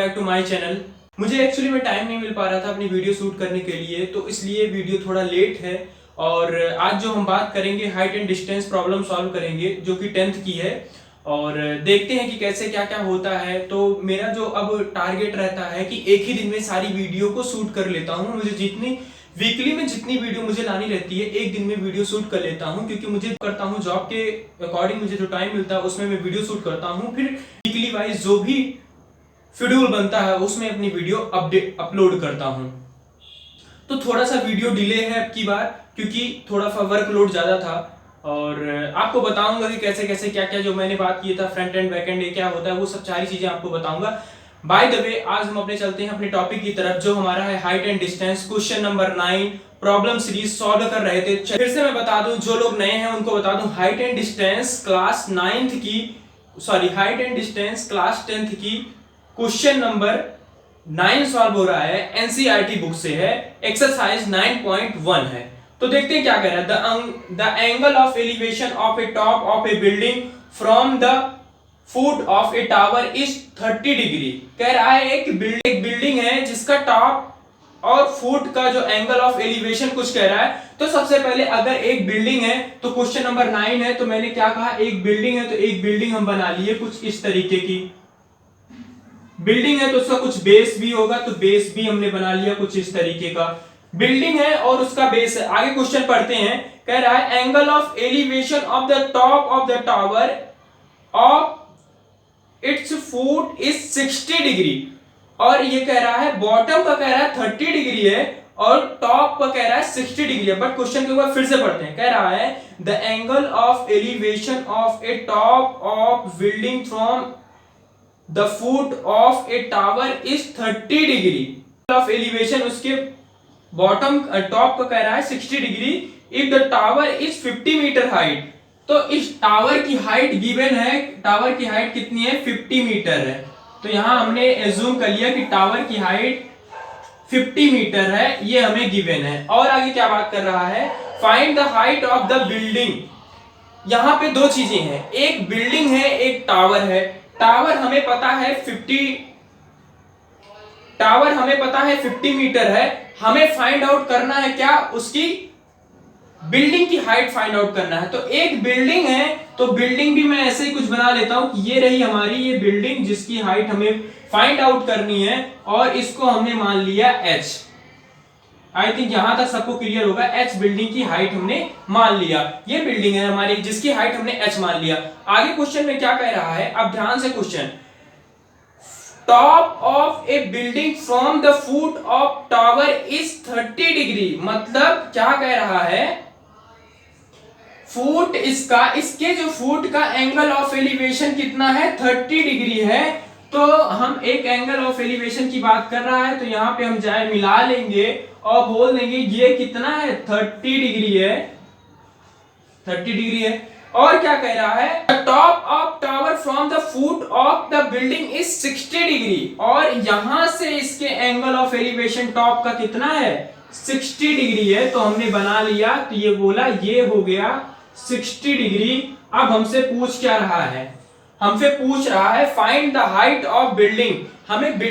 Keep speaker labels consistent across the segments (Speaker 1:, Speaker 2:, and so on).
Speaker 1: Back to my channel. मुझे actually में time नहीं मिल पा रहा था अपनी वीडियो शूट करने के लिए, तो इसलिए वीडियो थोड़ा लेट है। और आज जो हम बात करेंगे height and distance problem solve करेंगे, जो कि 10th की है। और देखते हैं कि कैसे क्या क्या होता है। तो मेरा जो अब टारगेट रहता है कि एक ही दिन में सारी वीडियो को शूट कर लेता हूँ। मुझे जितनी वीकली में जितनी वीडियो मुझे लानी रहती है, एक दिन में वीडियो शूट कर लेता हूँ, क्योंकि मुझे करता हूँ जॉब के अकॉर्डिंग मुझे जो टाइम मिलता है उसमें मैं वीडियो शूट करता हूँ। फिर वीकली वाइज जो भी शेड्यूल बनता है उसमें अपनी वीडियो अपलोड करता हूँ। तो थोड़ा सा वीडियो डिले है अब की बार, क्योंकि थोड़ा सा वर्कलोड ज्यादा था। और आपको बताऊंगा कि कैसे कैसे क्या क्या जो मैंने बात की था, फ्रंट एंड बैक एंड क्या होता है, वो सब सारी चीजें आपको बताऊंगा। बाय द वे, आज हम अपने चलते हैं अपने टॉपिक की तरफ, जो हमारा है height and distance. Question number 9 problem series solve कर रहे थे। फिर से मैं बता दूं, जो लोग नए हैं उनको बता दूं, height and distance class 9th की, sorry height and distance class 10th की क्वेश्चन नंबर 9 सॉल्व हो रहा है, एनसीईआरटी बुक से है, एक्सरसाइज 9.1 है। तो देखते हैं क्या कह रहा है। The angle of elevation of a top of A building from the foot of a tower is 30 degree. कह रहा है एक बिल्डिंग है जिसका टॉप और फुट का जो एंगल ऑफ एलिवेशन कुछ कह रहा है। तो सबसे पहले अगर एक बिल्डिंग है, तो क्वेश्चन नंबर 9 है, तो मैंने क्या कहा, एक बिल्डिंग है, तो एक बिल्डिंग हम बना लिए कुछ इस तरीके की बिल्डिंग है। तो उसका कुछ बेस भी होगा, तो बेस भी हमने बना लिया कुछ इस तरीके का। बिल्डिंग है और उसका बेस है। आगे क्वेश्चन पढ़ते हैं। कह रहा है angle of elevation of the top of the tower of its foot is 60 degree. और ये कह रहा है बॉटम का कह रहा है 30 डिग्री है और टॉप का कह रहा है 60 डिग्री है। बट क्वेश्चन के ऊपर फिर से पढ़ते हैं। कह रहा है the angle of elevation of a top of building from the foot of a tower is 30 degree. Of elevation उसके बॉटम टॉप का कह रहा है 60 degree if the tower is 50 metre height. तो इस टावर की हाइट गिवन है, tower की हाइट कितनी है, 50 मीटर है। तो यहां हमने एज्यूम कर लिया कि टावर की हाइट 50 मीटर है, ये हमें गिवन है। और आगे क्या बात कर रहा है, find the height of the building. यहां पे दो चीजें हैं, एक बिल्डिंग है, एक टावर है। टावर हमें पता है 50 मीटर है। हमें फाइंड आउट करना है क्या, उसकी बिल्डिंग की हाइट फाइंड आउट करना है। तो एक बिल्डिंग है, तो बिल्डिंग भी मैं ऐसे ही कुछ बना लेता हूं कि ये रही हमारी ये बिल्डिंग, जिसकी हाइट हमें फाइंड आउट करनी है, और इसको हमने मान लिया h। आई थिंक यहां तक सबको क्लियर होगा। h बिल्डिंग की हाइट हमने मान लिया, ये बिल्डिंग है हमारी जिसकी हाइट हमने h मान लिया। आगे क्वेश्चन में क्या कह रहा है, अब ध्यान से question, top of A building from the foot of tower is 30 degree. मतलब क्या कह रहा है, फुट इसका, इसके जो फुट का एंगल ऑफ एलिवेशन कितना है, 30 डिग्री है। तो हम एक एंगल ऑफ एलिवेशन की बात कर रहा है, तो यहां पे हम जाए मिला लेंगे और बोल देंगे ये कितना है, 30 डिग्री है, 30 डिग्री है। और क्या कह रहा है, the top of tower from the foot of the building is 60 degree. और यहां से इसके एंगल ऑफ एलिवेशन टॉप का कितना है, 60 डिग्री है। तो हमने बना लिया, तो ये बोला ये हो गया 60 डिग्री। अब हमसे पूछ क्या रहा है, हमसे पूछ रहा है find the height of building.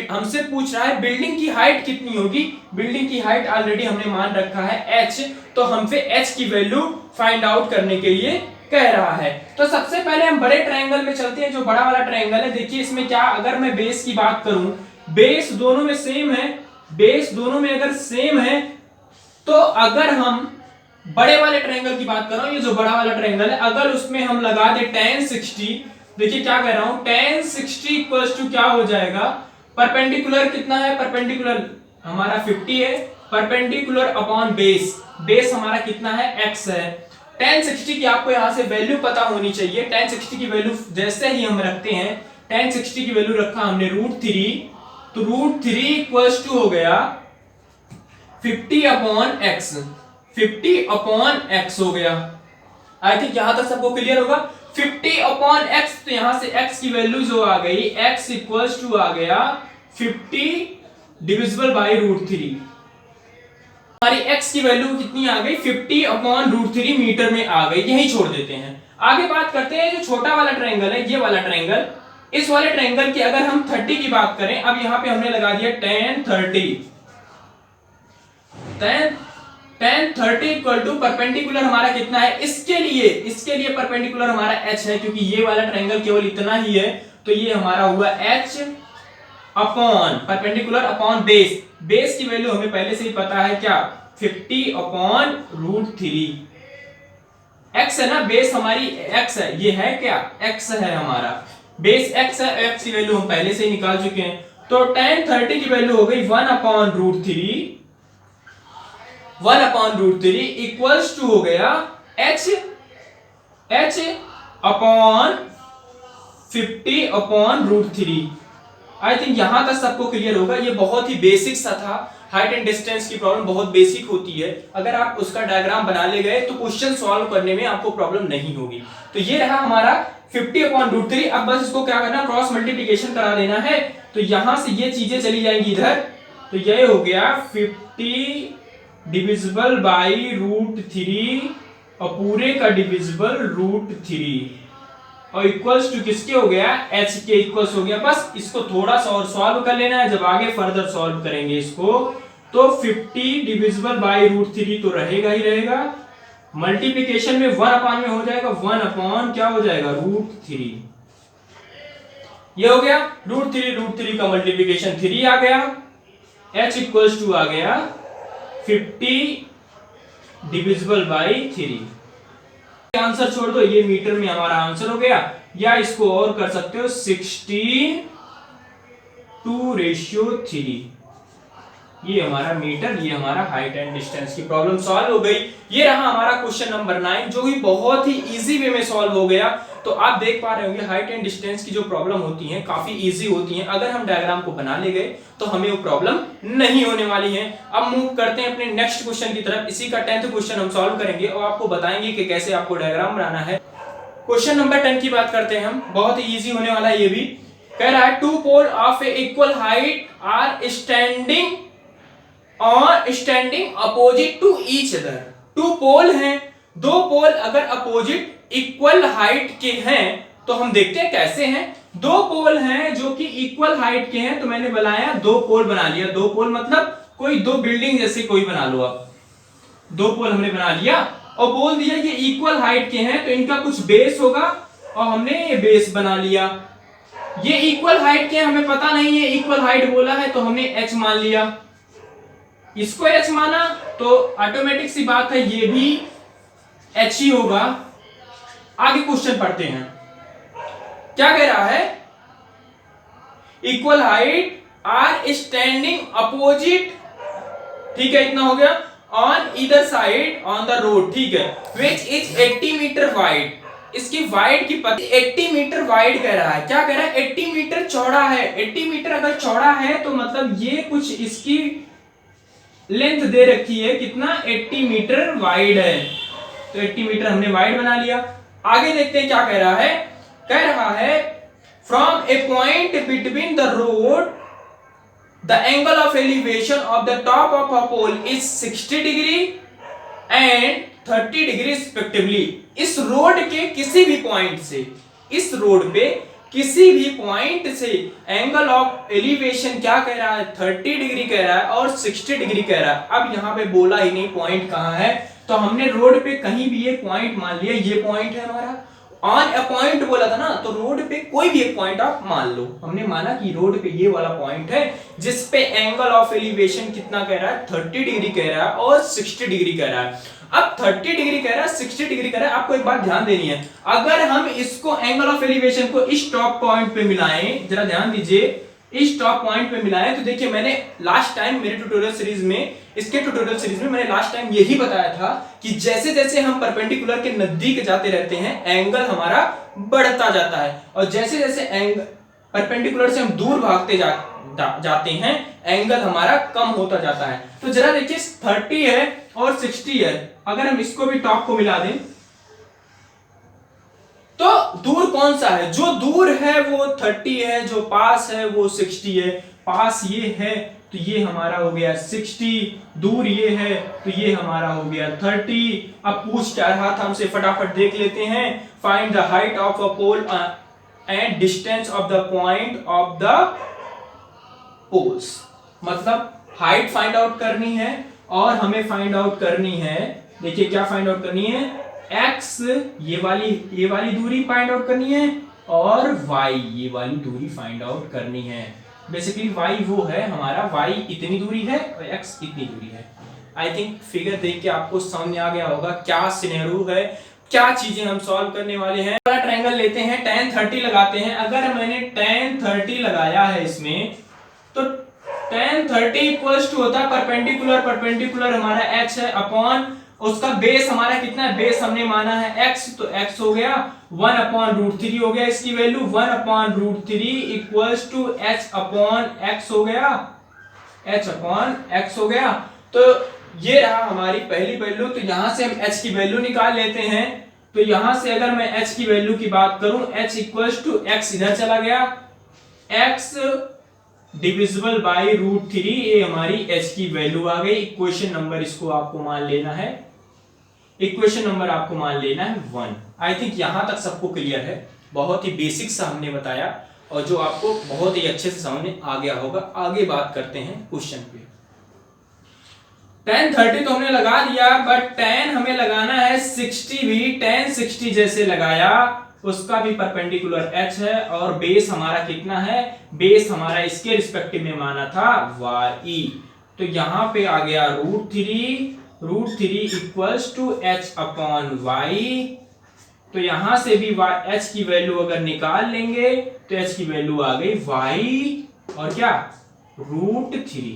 Speaker 1: हमसे पूछ रहा है बिल्डिंग की हाइट कितनी होगी। बिल्डिंग की हाइट ऑलरेडी हमने मान रखा है h, तो हमसे h की वैल्यू फाइंड आउट करने के लिए कह रहा है। तो सबसे पहले हम बड़े ट्रायंगल में चलते हैं, जो बड़ा वाला ट्रायंगल है। देखिए इसमें क्या, अगर मैं बेस की बात करूं, बेस दोनों में सेम है, बेस दोनों में अगर सेम है, तो अगर हम बड़े वाले ट्रायंगल की बात कर रहा हूं, ये जो बड़ा वाला ट्रायंगल है, अगर उसमें हम लगा दे tan 60, देखिए क्या कह रहा हूं, tan 60 इक्वल्स टू क्या हो जाएगा, परपेंडिकुलर कितना है, परपेंडिकुलर हमारा 50 है, परपेंडिकुलर अपॉन बेस, बेस हमारा कितना है, x है। tan 60 की आपको यहां से वैल्यू पता होनी चाहिए। tan 60 की वैल्यू जैसे ही हम रखते हैं, tan 60 की वैल्यू रखा हमने √3, तो √3 इक्वल्स टू हो गया 50 अपॉन x, 50 अपॉन x हो गया। आई थिंक यहां तक सबको क्लियर होगा। 50 अपॉन x, तो यहां से x की वैल्यू जो आ गई, x इक्वल्स टू आ गया 50 डिविजिबल बाई √3। हमारी x की वैल्यू कितनी आ गई, 50 अपॉन √3 मीटर में आ गई। यही छोड़ देते हैं। आगे बात करते हैं जो छोटा वाला ट्रायंगल है, ये वाला ट्रायंगल, इस वाले ट्रायंगल की अगर हम 30 की बात करें, अब यहां पे हमने लगा दिया tan 30, tan 30 equal to perpendicular हमारा कितना है, इसके लिए परपेंडिकुलर हमारा h है, क्योंकि ये वाला ट्रायंगल केवल इतना ही है, तो ये हमारा हुआ h upon perpendicular upon base की वैल्यू हमें पहले से ही पता है क्या, 50 अपॉन √3। x है ना, बेस हमारी x है, ये है क्या, x है हमारा बेस, x है, x की वैल्यू हम पहले से ही निकाल चुके हैं। तो tan 30 की वैल्यू हो गई 1 अपॉन √3 इक्वल्स टू हो गया h upon 50 upon √3। I think यहां तक सबको क्लियर होगा। ये बहुत ही बेसिक सा था, हाइट एंड डिस्टेंस की प्रॉब्लम बहुत बेसिक होती है, अगर आप उसका डायग्राम बना ले गए तो क्वेश्चन सॉल्व करने में आपको प्रॉब्लम नहीं होगी। तो ये रहा हमारा 50 अपॉन √3। अब बस इसको क्या करना, क्रॉस मल्टीप्लिकेशन करा देना है, तो यहां से ये चीजें चली जाएंगी इधर, तो ये हो गया 50 डिविजिबल बाई √3 और पूरे का डिविजिबल √3 और इक्वल्स टू किसके हो गया, h के इक्वल्स हो गया। बस इसको थोड़ा सा और सॉल्व कर लेना है, जब आगे फर्दर सॉल्व करेंगे इसको तो 50 डिविजिबल बाई √3 तो रहेगा ही रहेगा, मल्टीप्लिकेशन में 1 अपॉन में हो जाएगा, 1 अपॉन क्या हो जाएगा, √3। ये हो गया √3 का मल्टीप्लिकेशन 3 आ गया, h इक्वल्स टू आ गया 50 डिविजिबल बाई 3। आंसर छोड़ दो, ये मीटर में हमारा आंसर हो गया, या इसको और कर सकते हो 16:3। ये हमारा मीटर, ये हमारा हाइट एंड डिस्टेंस की प्रॉब्लम सॉल्व हो गई। ये रहा हमारा क्वेश्चन नंबर 9, जो भी बहुत ही इजी वे में सॉल्व हो गया। तो आप देख पा रहे होंगे हाइट एंड डिस्टेंस की जो प्रॉब्लम होती हैं काफी इजी होती हैं, अगर हम डायग्राम को बना ले गए तो हमें वो प्रॉब्लम नहीं होने वाली है। अब मूव करते हैं अपने नेक्स्ट क्वेश्चन की तरफ। इसी का 10th क्वेश्चन हम सॉल्व करेंगे और आपको बताएंगे कि कैसे आपको डायग्राम बनाना है। क्वेश्चन नंबर 10 की बात करते हैं हम, बहुत ही इजी होने वाला है ये भी। कह रहा है 2 pole of a equal height are standing opposite to each other. 2 pole हैं, 2 पोल अगर अपोजिट इक्वल हाइट के हैं तो हम देखते हैं कैसे हैं। 2 पोल हैं जो कि इक्वल हाइट के हैं, तो मैंने बनाया 2 पोल बना लिया। 2 पोल मतलब कोई 2 बिल्डिंग जैसे कोई बना लो आप, 2 पोल हमने बना लिया और बोल दिया ये इक्वल हाइट के हैं तो इनका कुछ बेस होगा और हमने ये बेस बना लिया। ये इक्वल हाइट के हैं, हमें पता नहीं है इक्वल हाइट बोला है तो हमने h मान लिया, इसको h माना तो ऑटोमेटिक सी बात है ये भी h ही होगा। आगे क्वेश्चन पढ़ते हैं, क्या कह रहा है, equal height are standing opposite, ठीक है इतना हो गया, on either side on the road, ठीक है, विच इज 80 मीटर वाइड। इसकी वाइड की पता 80 मीटर वाइड कह रहा है, क्या कह रहा है 80 मीटर चौड़ा है। 80 मीटर अगर चौड़ा है तो मतलब ये कुछ इसकी लेंथ दे रखी है, कितना 80 मीटर वाइड है, तो 80 मीटर हमने वाइड बना लिया। आगे देखते हैं क्या कह रहा है, कह रहा है from a point between the road the angle of elevation of the top of a pole is 60 degree and 30 degree respectively. इस रोड के किसी भी पॉइंट से, इस रोड पे किसी भी पॉइंट से एंगल ऑफ एलिवेशन क्या कह रहा है, 30 डिग्री कह रहा है और 60 डिग्री कह रहा है। अब यहां पे बोला ही नहीं पॉइंट कहां है, तो हमने रोड पे कहीं भी एक पॉइंट मान लिया, ये पॉइंट है हमारा। ऑन अ पॉइंट बोला था ना, तो रोड पे कोई भी एक पॉइंट आप मान लो। हमने माना कि रोड पे ये वाला पॉइंट है जिस पे एंगल ऑफ एलिवेशन कितना कह रहा है, 30 डिग्री कह रहा है और 60 डिग्री कह रहा है। अब 30 डिग्री कह रहा है, 60 डिग्री कह रहा है, आपको एक बात ध्यान देनी है, अगर हम इसको एंगल ऑफ एलिवेशन को इस टॉप पॉइंट पे मिलाएं, जरा ध्यान दीजिए, इस टॉप पॉइंट पे मिलाएं, तो देखिए मैंने लास्ट टाइम मेरे ट्यूटोरियल सीरीज में, इसके ट्यूटोरियल सीरीज में मैंने लास्ट टाइम यही बताया था कि जैसे जैसे हम परपेंडिकुलर के नजदीक जाते रहते हैं एंगल हमारा बढ़ता जाता है, और जैसे जैसे एंगल परपेंडिकुलर से हम दूर भागते जाते हैं एंगल हमारा कम होता जाता है। तो जरा देखिए 30 है और 60 है, अगर हम इसको भी टॉप को मिला दें तो दूर कौन सा है, जो दूर है वो 30 है, जो पास है वो 60 है। पास ये है तो ये हमारा हो गया 60, दूर ये है तो ये हमारा हो गया 30। अब पूछ क्या रहा था हमसे, फटाफट देख लेते हैं। Find the height of a pole and distance of the point of the poles. मतलब हाइट फाइंड आउट करनी है और हमें फाइंड आउट करनी है, देखिए क्या फाइंड आउट करनी है, x ये वाली दूरी फाइंड आउट करनी है और y ये वाली दूरी फाइंड आउट करनी है। बेसिकली y वो है हमारा, y इतनी दूरी है और x इतनी दूरी है। आई थिंक फिगर देख के आपको समझ में आ गया होगा क्या सिनेरियो है, क्या चीजें हम सॉल्व करने वाले हैं। बड़ा ट्रायंगल लेते हैं, tan 30 लगाते हैं। अगर मैंने tan 30 लगाया है इसमें तो tan 30 इक्वल्स टू होता है परपेंडिकुलर हमारा h है अपॉन उसका बेस हमारा कितना है, बेस हमने माना है x, तो x हो गया 1/√3 हो गया, इसकी value 1/√3 equals to h upon x हो गया, h अपॉन x हो गया। तो ये रहा हमारी पहली वैल्यू। तो यहां से हम h की वैल्यू निकाल लेते हैं। तो यहां से अगर मैं h की वैल्यू की बात करूं, h इक्वल्स टू x इधर चला गया, x डिविजिबल बाय √3, ये हमारी h की वैल्यू आ गई। इक्वेशन नंबर इसको आपको मान लेना है, इक्वेशन नंबर आपको मान लेना है 1। आई थिंक यहां तक सबको क्लियर है, बहुत ही बेसिक सा हमने बताया और जो आपको बहुत ही अच्छे से समझ में आ गया होगा। आगे बात करते हैं क्वेश्चन पे। tan 30 तो हमने लगा दिया, बट tan हमें लगाना है 60 भी। tan 60 जैसे लगाया उसका भी परपेंडिकुलर h है और बेस हमारा कितना है, बेस हमारा इसके रिस्पेक्टिव में माना था y। तो यहां पे आ गया √3 equals to h upon y। तो यहां से भी h की वैल्यू अगर निकाल लेंगे तो h की वैल्यू आ गई y और क्या √3।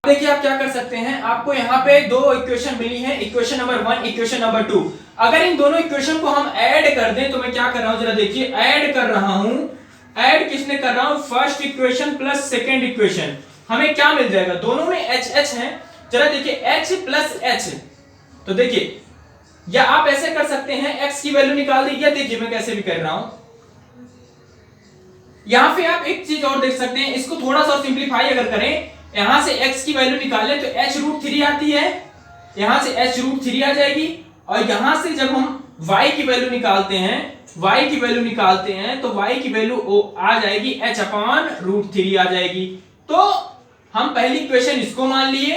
Speaker 1: देखिए आप क्या कर सकते हैं, आपको यहाँ पे दो इक्वेशन मिली है, इक्वेशन नंबर 1, इक्वेशन नंबर 2। अगर इन दोनों इक्वेशन को हम ऐड कर दें तो मैं क्या कर रहा हूं जरा देखिए, ऐड कर रहा हूं। ऐड किसने कर रहा हूं, first equation plus second equation. हमें क्या मिल जाएगा, दोनों में h है, जरा देखिए h प्लस h। तो देखिए या आप ऐसे कर सकते हैं, x की वैल्यू निकाल दी, या देखिए मैं कैसे भी कर रहा हूं। यहां पे आप एक चीज और देख सकते हैं, इसको थोड़ा सा सिंप्लीफाई अगर करें, यहां से x की वैल्यू निकालें तो h√3 आती है, यहां से h√3 आ जाएगी। और यहां से जब हम y की वैल्यू निकालते हैं, y की वैल्यू निकालते हैं तो y की वैल्यू आ जाएगी h अपॉन √3 आ जाएगी। तो हम पहली इक्वेशन इसको मान लिए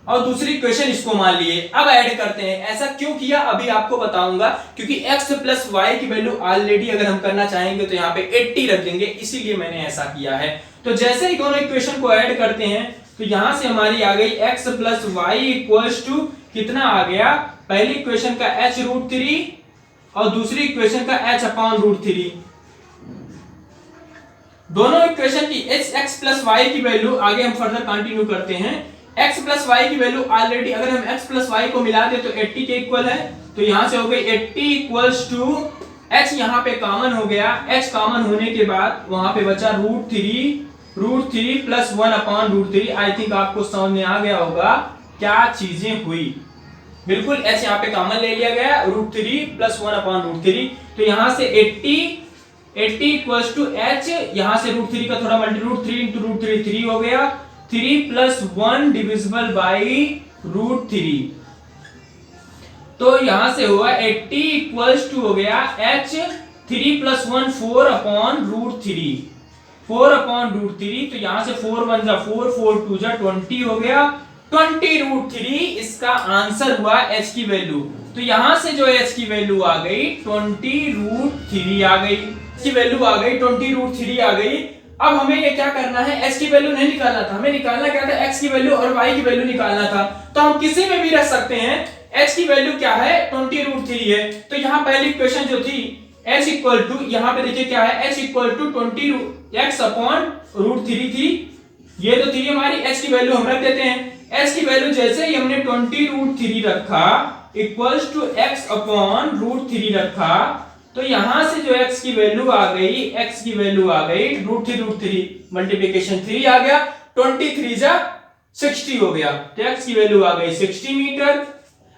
Speaker 1: और दूसरी इक्वेशन इसको मान लिए। अब ऐड करते हैं, ऐसा क्यों किया अभी आपको बताऊंगा, क्योंकि x प्लस y की वैल्यू ऑलरेडी अगर हम करना चाहेंगे तो यहाँ पे 80 रख देंगे, इसीलिए मैंने ऐसा किया है। तो जैसे ही दोनों इक्वेशन को ऐड करते हैं तो यहां से हमारी आ गई x plus y equals to कितना आ गया, पहली इक्वेशन का h√3 और दूसरी इक्वेशन का h अपॉन √3। दोनों इक्वेशन की x प्लस वाई की वैल्यू आगे हम फर्दर कंटिन्यू करते हैं। x प्लस वाई की वैल्यू ऑलरेडी अगर हम x प्लस वाई को मिला दे तो 80 के इक्वल है। तो यहां से हो गई 80 इक्वल्स टू h, यहां पे कॉमन हो गया, h कॉमन होने के बाद वहां पे बचा √3 प्लस 1 अपॉन √3। आई थिंक आपको समझ में आ गया होगा क्या चीजें हुई। बिल्कुल h यहाँ पे कॉमन ले लिया गया, √3 प्लस 1 अपॉन √3। तो यहां से 80 इक्वल्स टू h, यहां से √3 का थोड़ा √3 इंटू √3 3 हो गया, 3 प्लस 1 डिविजिबल बाई √3। तो यहां से हुआ 80 इक्वल्स टू हो गया h 3 प्लस 1 4 अपॉन √3, 4 अपॉन √3। तो यहां से 4 1 जा 4, 4 2 जा 20 हो गया, 20√3 इसका आंसर हुआ h की वैल्यू। तो यहां से जो h की वैल्यू आ गई 20√3 आ गई, की वैल्यू आ गई 20√3 आ गई। अब हमें ये क्या करना है, h की वैल्यू नहीं निकालना था, हमें निकालना क्या था, x की वैल्यू और y की वैल्यू निकालना था। तो हम किसी में भी रख सकते हैं, h की वैल्यू क्या है 20√3 है। तो यहाँ पहली इक्वेशन जो थी h इक्वल टू, यहाँ पे देखिए क्या है, h equal to 20x upon √3 थी, ये तो थी हमारी, h की वैल्यू हम रख देते हैं। h की वैल्यू जैसे ही हमने 20√3 रखा इक्वल्स टू x अपॉन √3 रखा, तो यहां से जो x की वैल्यू आ गई, x की वैल्यू आ गई √3 मल्टीप्लिकेशन 3 आ गया, 23 जा 60 हो गया। तो x की वैल्यू आ गई 60 मीटर।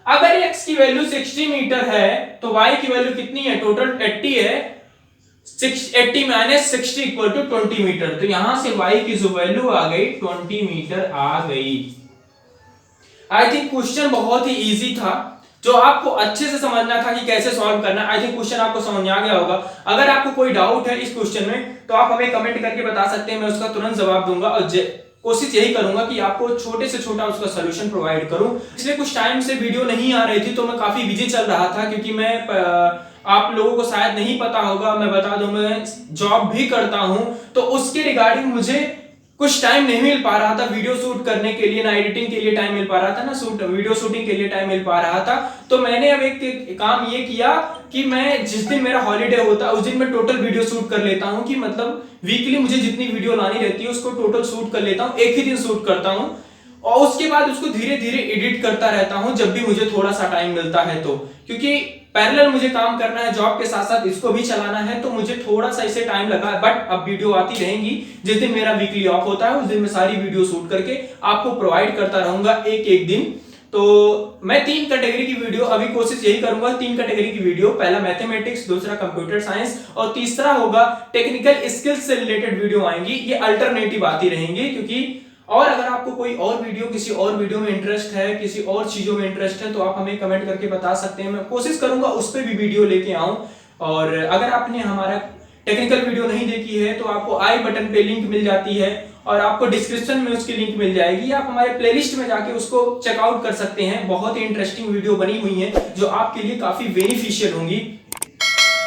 Speaker 1: अगर x की वैल्यू 60 मीटर है तो y की वैल्यू कितनी है, टोटल 80 है, 80 माइनस 60 इक्वल टू 20 मीटर। तो यहां से y की जो वैल्यू आ गई 20 मीटर आ गई। आई थिंक क्वेश्चन बहुत ही इजी था, जो आपको अच्छे से समझना था कि कैसे सॉल्व करना। आई थिंक क्वेश्चन आपको समझ में आ गया होगा। अगर आपको कोई डाउट है इस क्वेश्चन में तो आप हमें कमेंट करके बता सकते हैं, मैं उसका तुरंत जवाब दूंगा और कोशिश यही करूंगा कि आपको छोटे से छोटा उसका सॉल्यूशन प्रोवाइड करूं। पिछले कुछ टाइम से वीडियो नहीं आ रही थी तो मैं काफी बिजी चल रहा था, क्योंकि मैं आप लोगों को शायद नहीं पता होगा, मैं बता दूं, मैं जॉब भी करता हूं, तो उसके रिगार्डिंग मुझे कुछ टाइम नहीं मिल पा रहा था वीडियो शूट करने के लिए, ना एडिटिंग के लिए टाइम मिल पा रहा था, ना वीडियो शूटिंग के लिए टाइम मिल पा रहा था। तो मैंने अब एक काम ये किया कि मैं जिस दिन मेरा हॉलीडे होता है उस दिन मैं टोटल वीडियो शूट कर लेता हूं, कि मतलब वीकली मुझे जितनी वीडियो लानी रहती है उसको टोटल शूट कर लेता हूं, एक ही दिन शूट करता हूं और उसके बाद उसको धीरे धीरे एडिट करता रहता हूं जब भी मुझे थोड़ा सा टाइम मिलता है तो, क्योंकि पैरेलल मुझे काम करना है, जॉब के साथ साथ इसको भी चलाना है, तो मुझे थोड़ा सा इसे टाइम लगा। बट अब वीडियो आती रहेंगी, जिस दिन मेरा वीकली ऑफ होता है उस दिन मैं सारी वीडियो शूट करके आपको प्रोवाइड करता रहूंगा एक एक दिन। तो मैं 3 कैटेगरी की वीडियो अभी कोशिश यही करूंगा, 3 कैटेगरी की वीडियो, पहला मैथमेटिक्स, दूसरा कंप्यूटर साइंस और तीसरा होगा टेक्निकल स्किल्स से रिलेटेड वीडियो आएंगी। ये अल्टरनेटिव आती रहेंगी, क्योंकि और अगर आपको कोई और वीडियो, किसी और वीडियो में इंटरेस्ट है, किसी और चीजों में इंटरेस्ट है, तो आप हमें कमेंट करके बता सकते हैं, मैं कोशिश करूंगा उस पर भी वीडियो लेके आऊं। और अगर आपने हमारा टेक्निकल वीडियो नहीं देखी है तो आपको आई बटन पे लिंक मिल जाती है और आपको डिस्क्रिप्शन में उसकी लिंक मिल जाएगी, आप हमारे प्लेलिस्ट में जाके उसको चेकआउट कर सकते हैं। बहुत ही इंटरेस्टिंग वीडियो बनी हुई है जो आपके लिए काफी बेनिफिशियल होंगी।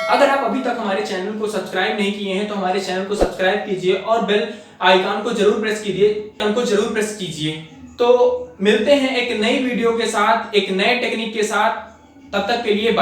Speaker 1: अगर आप अभी तक हमारे चैनल को सब्सक्राइब नहीं किए हैं तो हमारे चैनल को सब्सक्राइब कीजिए और बेल आइकन को जरूर प्रेस कीजिए। तो मिलते हैं एक नई वीडियो के साथ, एक नए टेक्निक के साथ, तब तक के लिए बाय।